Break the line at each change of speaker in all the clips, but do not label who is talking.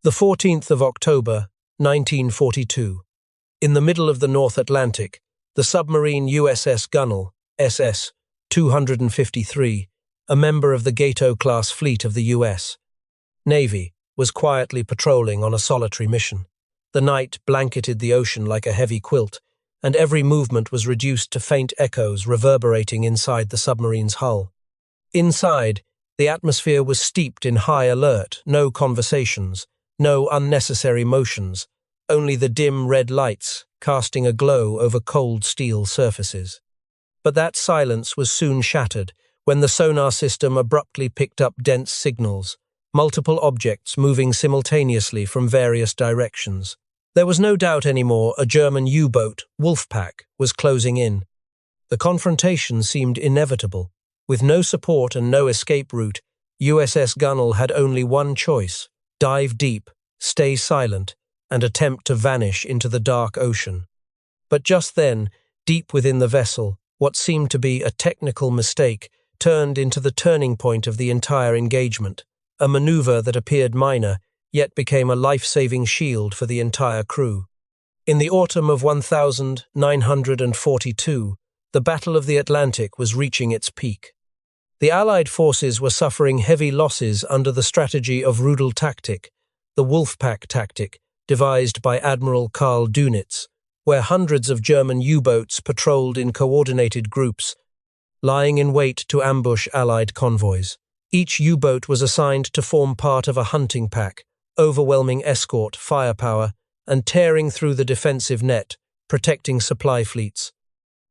The 14th of October, 1942. In the middle of the North Atlantic, the submarine USS Gunnel, SS 253, a member of the Gato-class fleet of the U.S. Navy, was quietly patrolling on a solitary mission. The night blanketed the ocean like a heavy quilt, and every movement was reduced to faint echoes reverberating inside the submarine's hull. Inside, the atmosphere was steeped in high alert, no conversations, no unnecessary motions, only the dim red lights casting a glow over cold steel surfaces. But that silence was soon shattered when the sonar system abruptly picked up dense signals, multiple objects moving simultaneously from various directions. There was no doubt anymore a German U-boat, Wolfpack, was closing in. The confrontation seemed inevitable. With no support and no escape route, USS Gunnel had only one choice: dive deep, stay silent, and attempt to vanish into the dark ocean. But just then, deep within the vessel, what seemed to be a technical mistake turned into the turning point of the entire engagement, a maneuver that appeared minor, yet became a life-saving shield for the entire crew. In the autumn of 1942, the Battle of the Atlantic was reaching its peak. The Allied forces were suffering heavy losses under the strategy of Rudel tactic, the Wolfpack tactic, devised by Admiral Karl Dönitz, where hundreds of German U-boats patrolled in coordinated groups, lying in wait to ambush Allied convoys. Each U-boat was assigned to form part of a hunting pack, overwhelming escort, firepower, and tearing through the defensive net, protecting supply fleets.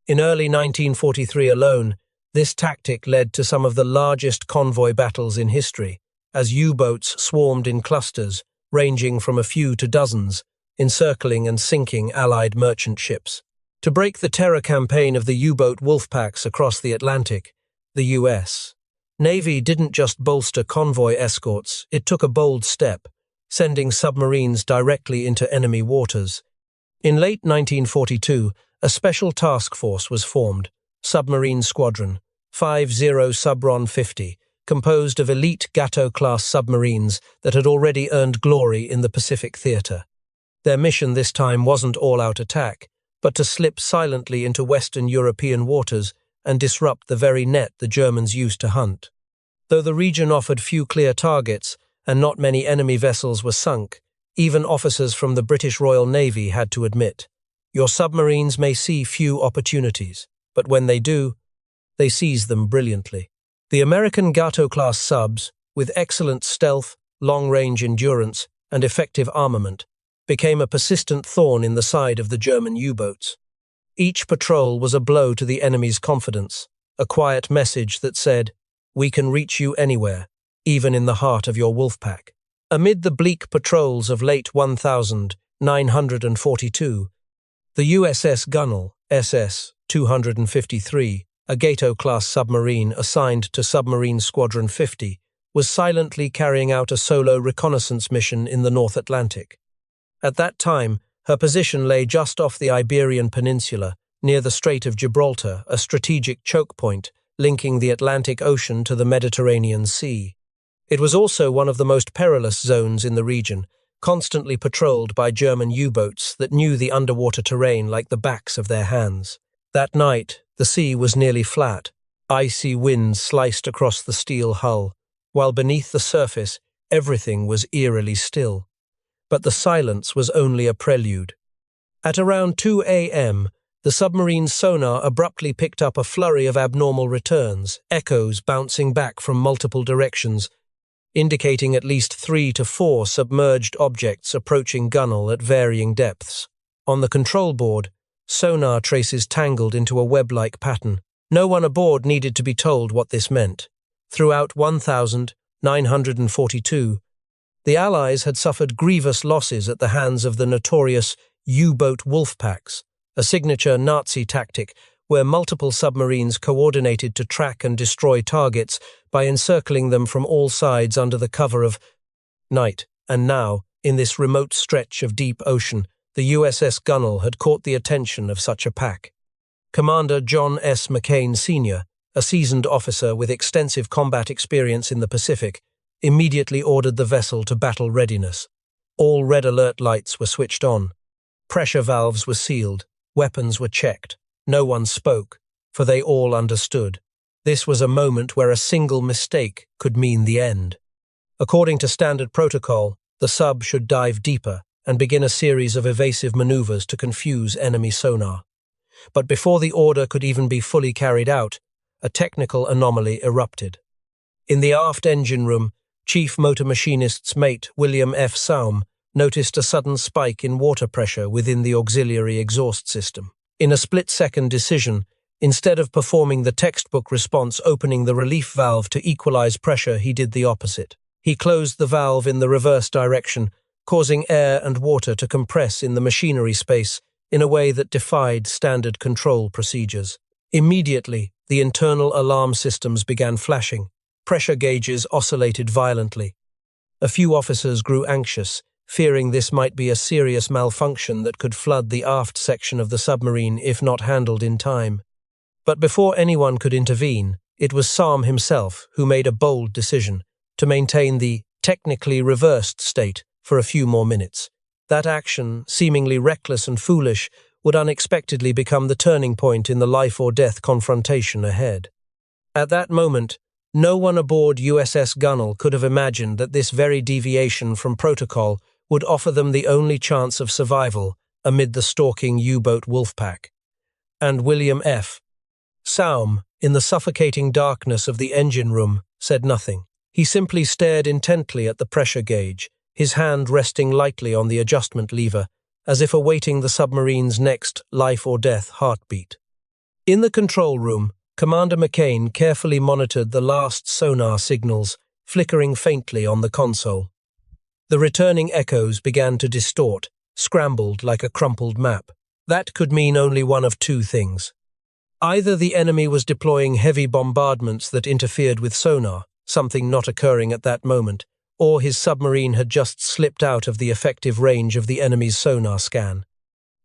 In early 1943 alone, this tactic led to some of the largest convoy battles in history, as U-boats swarmed in clusters, ranging from a few to dozens, encircling and sinking Allied merchant ships. To break the terror campaign of the U-boat Wolfpacks across the Atlantic, the U.S. Navy didn't just bolster convoy escorts, it took a bold step, sending submarines directly into enemy waters. In late 1942, a special task force was formed, Submarine Squadron 50 Subron 50, composed of elite Gato-class submarines that had already earned glory in the Pacific theater. Their mission this time wasn't all-out attack, but to slip silently into Western European waters and disrupt the very net the Germans used to hunt. Though the region offered few clear targets and not many enemy vessels were sunk, even officers from the British Royal Navy had to admit, your submarines may see few opportunities, but when they do, they seize them brilliantly. The American Gato-class subs, with excellent stealth, long-range endurance, and effective armament, became a persistent thorn in the side of the German U-boats. Each patrol was a blow to the enemy's confidence, a quiet message that said, "We can reach you anywhere, even in the heart of your Wolfpack." Amid the bleak patrols of late 1942, the USS Gunnel, SS 253, a Gato-class submarine assigned to Submarine Squadron 50, was silently carrying out a solo reconnaissance mission in the North Atlantic. At that time, her position lay just off the Iberian Peninsula, near the Strait of Gibraltar, a strategic choke point linking the Atlantic Ocean to the Mediterranean Sea. It was also one of the most perilous zones in the region, constantly patrolled by German U-boats that knew the underwater terrain like the backs of their hands. That night, the sea was nearly flat. Icy winds sliced across the steel hull, while beneath the surface, everything was eerily still. But the silence was only a prelude. At around 2 a.m., the submarine's sonar abruptly picked up a flurry of abnormal returns, echoes bouncing back from multiple directions, indicating at least 3 to 4 submerged objects approaching Gunnel at varying depths. On the control board, sonar traces tangled into a web-like pattern. No one aboard needed to be told what this meant. Throughout 1942, the Allies had suffered grievous losses at the hands of the notorious U-boat Wolfpacks, a signature Nazi tactic where multiple submarines coordinated to track and destroy targets by encircling them from all sides under the cover of night. And now, in this remote stretch of deep ocean, the USS Gunnel had caught the attention of such a pack. Commander John S. McCain Sr., a seasoned officer with extensive combat experience in the Pacific, immediately ordered the vessel to battle readiness. All red alert lights were switched on. Pressure valves were sealed. Weapons were checked. No one spoke, for they all understood. This was a moment where a single mistake could mean the end. According to standard protocol, the sub should dive deeper and begin a series of evasive maneuvers to confuse enemy sonar. But before the order could even be fully carried out, a technical anomaly erupted. In the aft engine room, Chief Motor Machinist's mate, William F. Saum, noticed a sudden spike in water pressure within the auxiliary exhaust system. In a split-second decision, instead of performing the textbook response opening the relief valve to equalize pressure, he did the opposite. He closed the valve in the reverse direction, causing air and water to compress in the machinery space in a way that defied standard control procedures. Immediately, the internal alarm systems began flashing. Pressure gauges oscillated violently. A few officers grew anxious, fearing this might be a serious malfunction that could flood the aft section of the submarine if not handled in time. But before anyone could intervene, it was Saum himself who made a bold decision to maintain the technically reversed state for a few more minutes. That action, seemingly reckless and foolish, would unexpectedly become the turning point in the life-or-death confrontation ahead. At that moment, no one aboard USS Gunnel could have imagined that this very deviation from protocol would offer them the only chance of survival amid the stalking U-boat Wolfpack. And William F. Saum, in the suffocating darkness of the engine room, said nothing. He simply stared intently at the pressure gauge, his hand resting lightly on the adjustment lever, as if awaiting the submarine's next life-or-death heartbeat. In the control room, Commander McCain carefully monitored the last sonar signals, flickering faintly on the console. The returning echoes began to distort, scrambled like a crumpled map. That could mean only one of two things. Either the enemy was deploying heavy bombardments that interfered with sonar, something not occurring at that moment, or his submarine had just slipped out of the effective range of the enemy's sonar scan.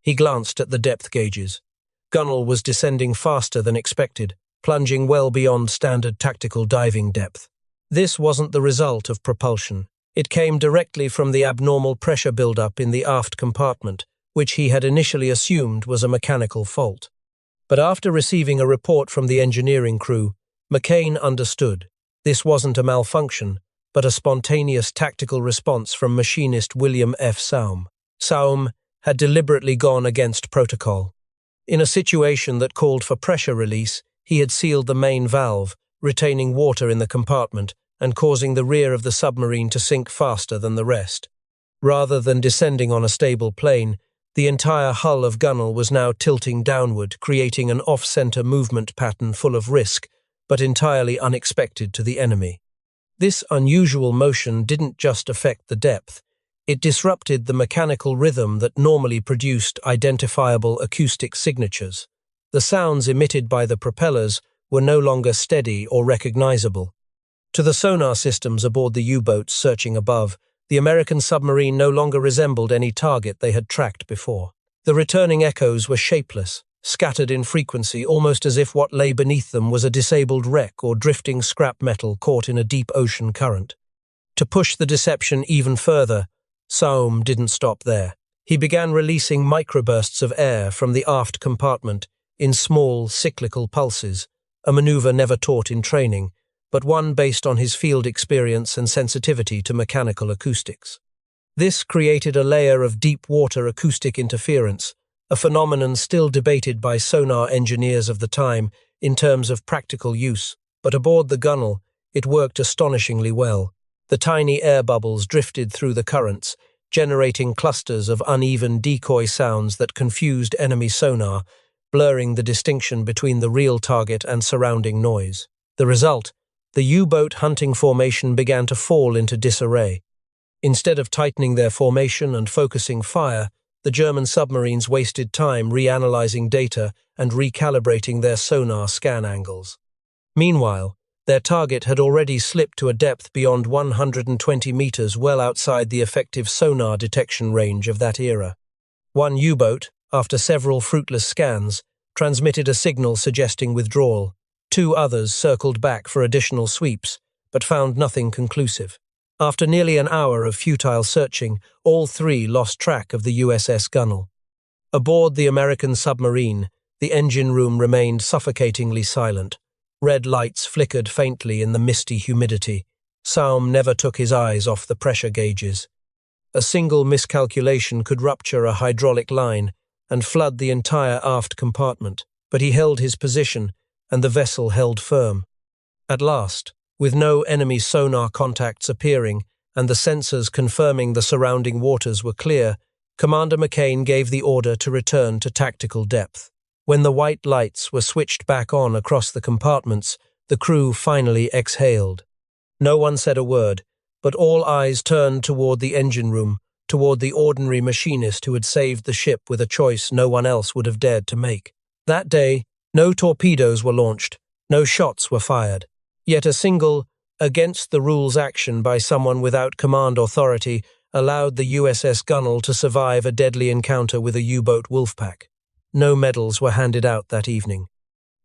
He glanced at the depth gauges. Gunnel was descending faster than expected, plunging well beyond standard tactical diving depth. This wasn't the result of propulsion. It came directly from the abnormal pressure buildup in the aft compartment, which he had initially assumed was a mechanical fault. But after receiving a report from the engineering crew, McCain understood. This wasn't a malfunction, but a spontaneous tactical response from machinist William F. Saum. Saum had deliberately gone against protocol. In a situation that called for pressure release, he had sealed the main valve, retaining water in the compartment and causing the rear of the submarine to sink faster than the rest. Rather than descending on a stable plane, the entire hull of Gunnel was now tilting downward, creating an off-center movement pattern full of risk, but entirely unexpected to the enemy. This unusual motion didn't just affect the depth, it disrupted the mechanical rhythm that normally produced identifiable acoustic signatures. The sounds emitted by the propellers were no longer steady or recognizable. To the sonar systems aboard the U-boats searching above, the American submarine no longer resembled any target they had tracked before. The returning echoes were shapeless, scattered in frequency, almost as if what lay beneath them was a disabled wreck or drifting scrap metal caught in a deep ocean current. To push the deception even further, Saum didn't stop there. He began releasing microbursts of air from the aft compartment in small, cyclical pulses, a maneuver never taught in training, but one based on his field experience and sensitivity to mechanical acoustics. This created a layer of deep water acoustic interference, a phenomenon still debated by sonar engineers of the time in terms of practical use, but aboard the Gunnel, it worked astonishingly well. The tiny air bubbles drifted through the currents, generating clusters of uneven decoy sounds that confused enemy sonar, blurring the distinction between the real target and surrounding noise. The result, the U-boat hunting formation began to fall into disarray. Instead of tightening their formation and focusing fire, the German submarines wasted time reanalyzing data and recalibrating their sonar scan angles. Meanwhile, their target had already slipped to a depth beyond 120 meters, well outside the effective sonar detection range of that era. One U-boat, after several fruitless scans, transmitted a signal suggesting withdrawal. Two others circled back for additional sweeps, but found nothing conclusive. After nearly an hour of futile searching, all three lost track of the USS Gunnel. Aboard the American submarine, the engine room remained suffocatingly silent. Red lights flickered faintly in the misty humidity. Saum never took his eyes off the pressure gauges. A single miscalculation could rupture a hydraulic line and flood the entire aft compartment, but he held his position, and the vessel held firm. At last, with no enemy sonar contacts appearing and the sensors confirming the surrounding waters were clear, Commander McCain gave the order to return to tactical depth. When the white lights were switched back on across the compartments, the crew finally exhaled. No one said a word, but all eyes turned toward the engine room, toward the ordinary machinist who had saved the ship with a choice no one else would have dared to make. That day, no torpedoes were launched, no shots were fired. Yet a single, against-the-rules action by someone without command authority allowed the USS Gunnel to survive a deadly encounter with a U-boat Wolfpack. No medals were handed out that evening.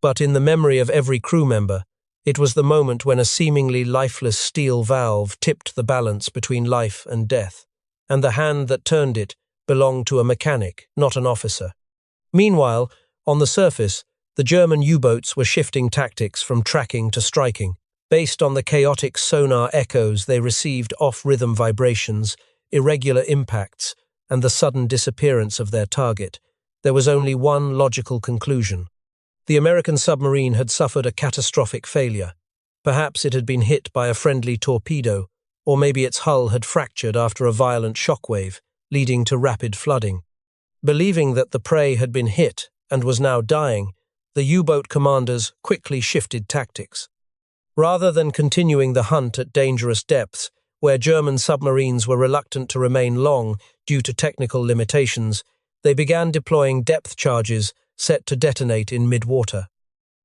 But in the memory of every crew member, it was the moment when a seemingly lifeless steel valve tipped the balance between life and death, and the hand that turned it belonged to a mechanic, not an officer. Meanwhile, on the surface, the German U-boats were shifting tactics from tracking to striking. Based on the chaotic sonar echoes they received off-rhythm vibrations, irregular impacts, and the sudden disappearance of their target, there was only one logical conclusion. The American submarine had suffered a catastrophic failure. Perhaps it had been hit by a friendly torpedo, or maybe its hull had fractured after a violent shockwave, leading to rapid flooding. Believing that the prey had been hit and was now dying, the U-boat commanders quickly shifted tactics. Rather than continuing the hunt at dangerous depths, where German submarines were reluctant to remain long due to technical limitations, they began deploying depth charges set to detonate in mid-water.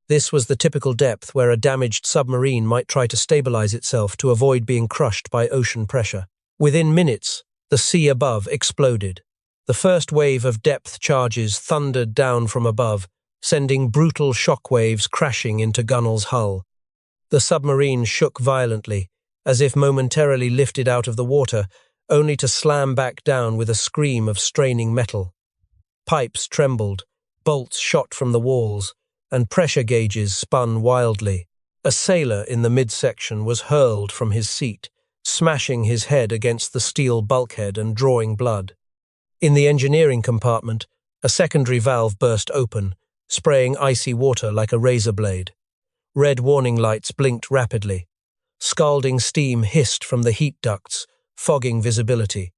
This was the typical depth where a damaged submarine might try to stabilize itself to avoid being crushed by ocean pressure. Within minutes, the sea above exploded. The first wave of depth charges thundered down from above, sending brutal shockwaves crashing into Gunnel's hull. The submarine shook violently, as if momentarily lifted out of the water, only to slam back down with a scream of straining metal. Pipes trembled, bolts shot from the walls, and pressure gauges spun wildly. A sailor in the midsection was hurled from his seat, smashing his head against the steel bulkhead and drawing blood. In the engineering compartment, a secondary valve burst open, spraying icy water like a razor blade. Red warning lights blinked rapidly. Scalding steam hissed from the heat ducts, fogging visibility.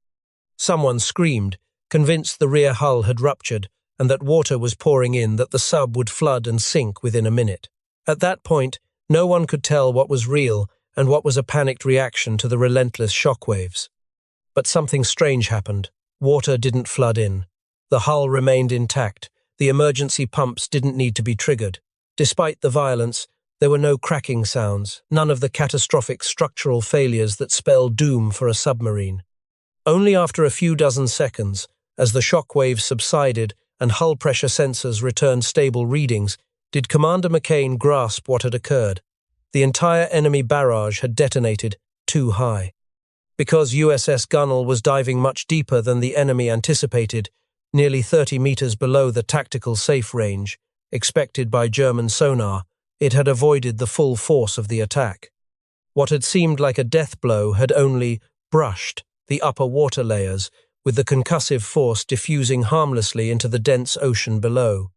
Someone screamed, convinced the rear hull had ruptured and that water was pouring in, that the sub would flood and sink within a minute. At that point, no one could tell what was real and what was a panicked reaction to the relentless shockwaves. But something strange happened. Water didn't flood in. The hull remained intact. The emergency pumps didn't need to be triggered. Despite the violence, there were no cracking sounds, none of the catastrophic structural failures that spell doom for a submarine. Only after a few dozen seconds, as the shockwaves subsided and hull pressure sensors returned stable readings, did Commander McCain grasp what had occurred. The entire enemy barrage had detonated too high. Because USS Gunnel was diving much deeper than the enemy anticipated, nearly 30 meters below the tactical safe range, expected by German sonar, it had avoided the full force of the attack. What had seemed like a death blow had only brushed the upper water layers, with the concussive force diffusing harmlessly into the dense ocean below.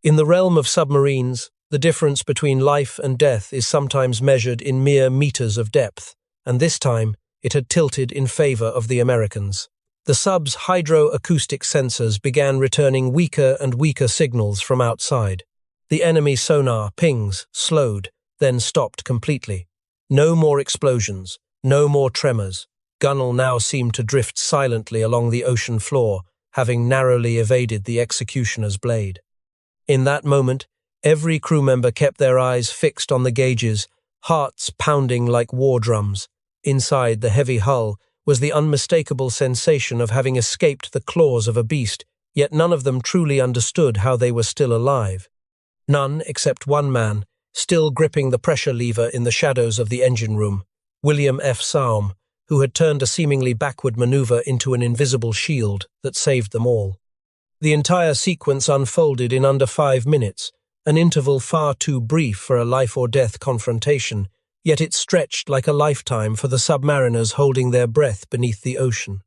In the realm of submarines, the difference between life and death is sometimes measured in mere meters of depth, and this time it had tilted in favor of the Americans. The sub's hydroacoustic sensors began returning weaker and weaker signals from outside. The enemy sonar pings slowed, then stopped completely. No more explosions, no more tremors. Gunnel now seemed to drift silently along the ocean floor, having narrowly evaded the executioner's blade. In that moment, every crew member kept their eyes fixed on the gauges, hearts pounding like war drums. Inside the heavy hull was the unmistakable sensation of having escaped the claws of a beast, yet none of them truly understood how they were still alive. None except one man, still gripping the pressure lever in the shadows of the engine room, William F. Saum, who had turned a seemingly backward maneuver into an invisible shield that saved them all. The entire sequence unfolded in under 5 minutes, an interval far too brief for a life-or-death confrontation, yet it stretched like a lifetime for the submariners holding their breath beneath the ocean.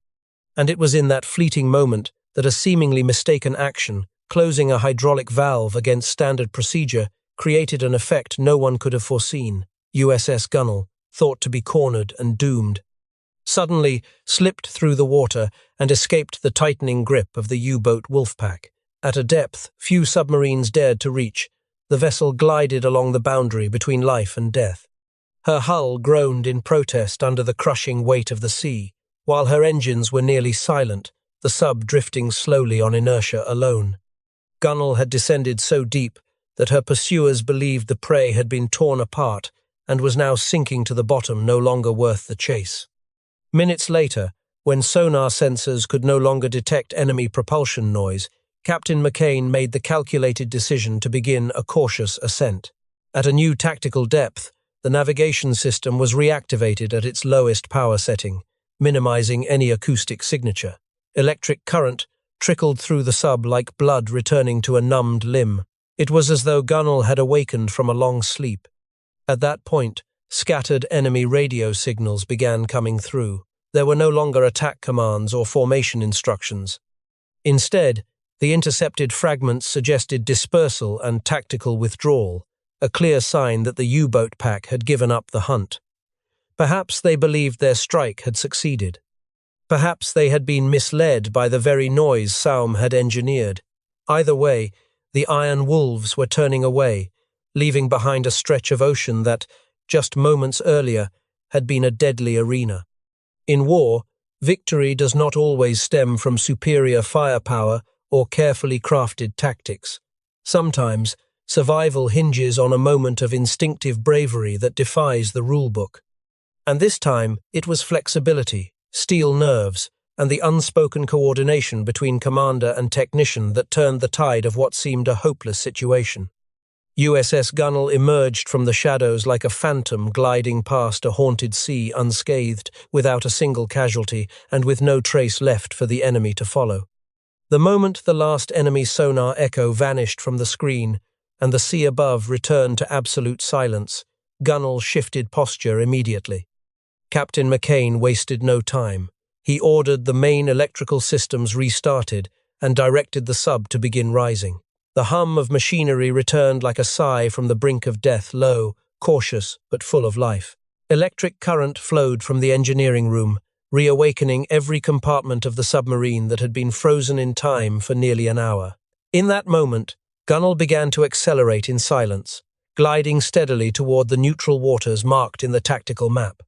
And it was in that fleeting moment that a seemingly mistaken action, closing a hydraulic valve against standard procedure, created an effect no one could have foreseen. USS Gunnel, thought to be cornered and doomed, suddenly slipped through the water and escaped the tightening grip of the U-boat Wolfpack. At a depth few submarines dared to reach, the vessel glided along the boundary between life and death. Her hull groaned in protest under the crushing weight of the sea, while her engines were nearly silent, the sub drifting slowly on inertia alone. Gunnel had descended so deep that her pursuers believed the prey had been torn apart and was now sinking to the bottom, no longer worth the chase. Minutes later, when sonar sensors could no longer detect enemy propulsion noise, Captain McCain made the calculated decision to begin a cautious ascent. At a new tactical depth, the navigation system was reactivated at its lowest power setting, minimizing any acoustic signature. Electric current trickled through the sub like blood returning to a numbed limb. It was as though Gunnel had awakened from a long sleep. At that point, scattered enemy radio signals began coming through. There were no longer attack commands or formation instructions. Instead, the intercepted fragments suggested dispersal and tactical withdrawal, a clear sign that the U-boat pack had given up the hunt. Perhaps they believed their strike had succeeded. Perhaps they had been misled by the very noise Saum had engineered. Either way, the iron wolves were turning away, leaving behind a stretch of ocean that, just moments earlier, had been a deadly arena. In war, victory does not always stem from superior firepower or carefully crafted tactics. Sometimes, survival hinges on a moment of instinctive bravery that defies the rulebook. And this time, it was flexibility, steel nerves, and the unspoken coordination between commander and technician that turned the tide of what seemed a hopeless situation. USS Gunnel emerged from the shadows like a phantom gliding past a haunted sea unscathed, without a single casualty, and with no trace left for the enemy to follow. The moment the last enemy sonar echo vanished from the screen, and the sea above returned to absolute silence, Gunnel shifted posture immediately. Captain McCain wasted no time. He ordered the main electrical systems restarted and directed the sub to begin rising. The hum of machinery returned like a sigh from the brink of death, low, cautious, but full of life. Electric current flowed from the engineering room, reawakening every compartment of the submarine that had been frozen in time for nearly an hour. In that moment, Gunnel began to accelerate in silence, gliding steadily toward the neutral waters marked in the tactical map.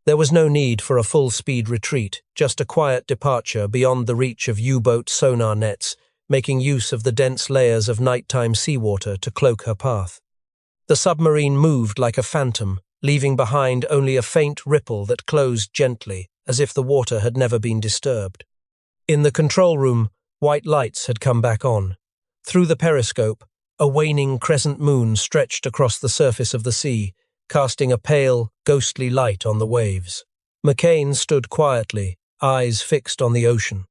There was no need for a full-speed retreat, just a quiet departure beyond the reach of U-boat sonar nets, making use of the dense layers of nighttime seawater to cloak her path. The submarine moved like a phantom, leaving behind only a faint ripple that closed gently, as if the water had never been disturbed. In the control room, white lights had come back on. Through the periscope, a waning crescent moon stretched across the surface of the sea, casting a pale, ghostly light on the waves. McCain stood quietly, eyes fixed on the ocean.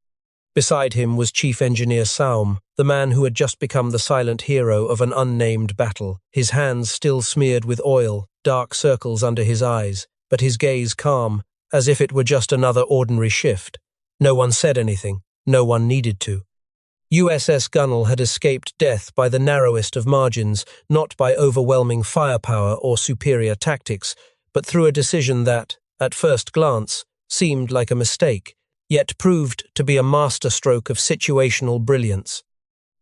Beside him was Chief Engineer Saum, the man who had just become the silent hero of an unnamed battle, his hands still smeared with oil, dark circles under his eyes, but his gaze calm, as if it were just another ordinary shift. No one said anything, no one needed to. USS Gunnel had escaped death by the narrowest of margins, not by overwhelming firepower or superior tactics, but through a decision that, at first glance, seemed like a mistake, yet proved to be a masterstroke of situational brilliance.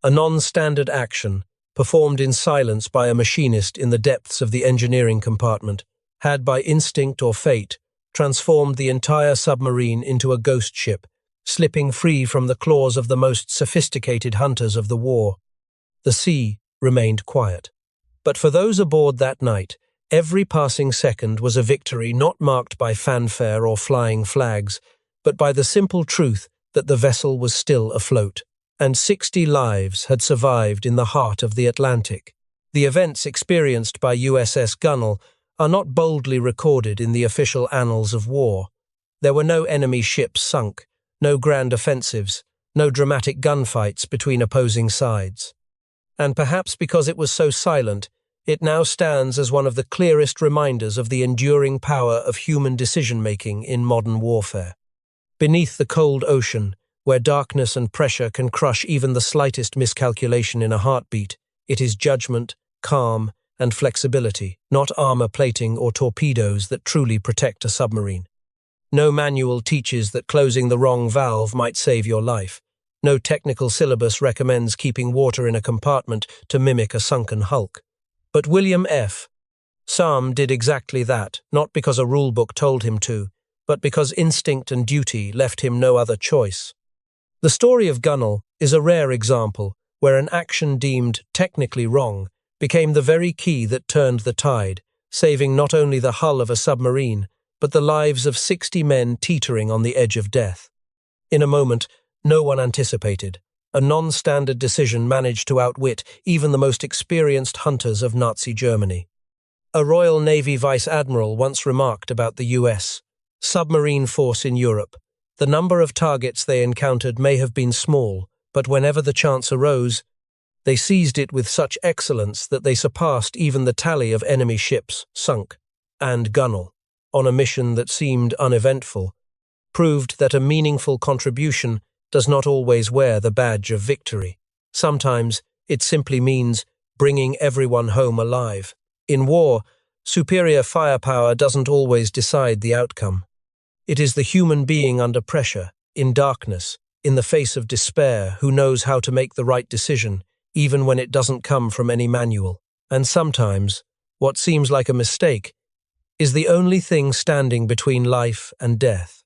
A non-standard action, performed in silence by a machinist in the depths of the engineering compartment, had by instinct or fate transformed the entire submarine into a ghost ship, slipping free from the claws of the most sophisticated hunters of the war. The sea remained quiet. But for those aboard that night, every passing second was a victory not marked by fanfare or flying flags, but by the simple truth that the vessel was still afloat, and 60 lives had survived in the heart of the Atlantic. The events experienced by USS Gunnel are not boldly recorded in the official annals of war. There were no enemy ships sunk, no grand offensives, no dramatic gunfights between opposing sides. And perhaps because it was so silent, it now stands as one of the clearest reminders of the enduring power of human decision-making in modern warfare. Beneath the cold ocean, where darkness and pressure can crush even the slightest miscalculation in a heartbeat, it is judgment, calm, and flexibility, not armor plating or torpedoes, that truly protect a submarine. No manual teaches that closing the wrong valve might save your life. No technical syllabus recommends keeping water in a compartment to mimic a sunken hulk. But William F. Sam did exactly that, not because a rulebook told him to, but because instinct and duty left him no other choice. The story of Gunnel is a rare example where an action deemed technically wrong became the very key that turned the tide, saving not only the hull of a submarine, but the lives of 60 men teetering on the edge of death. In a moment no one anticipated, a non-standard decision managed to outwit even the most experienced hunters of Nazi Germany. A Royal Navy Vice Admiral once remarked about the U.S. submarine force in Europe. The number of targets they encountered may have been small, but whenever the chance arose, they seized it with such excellence that they surpassed even the tally of enemy ships sunk. And Gunnel, on a mission that seemed uneventful, proved that a meaningful contribution does not always wear the badge of victory. Sometimes it simply means bringing everyone home alive. In war, superior firepower doesn't always decide the outcome. It is the human being under pressure, in darkness, in the face of despair, who knows how to make the right decision, even when it doesn't come from any manual. And sometimes, what seems like a mistake is the only thing standing between life and death.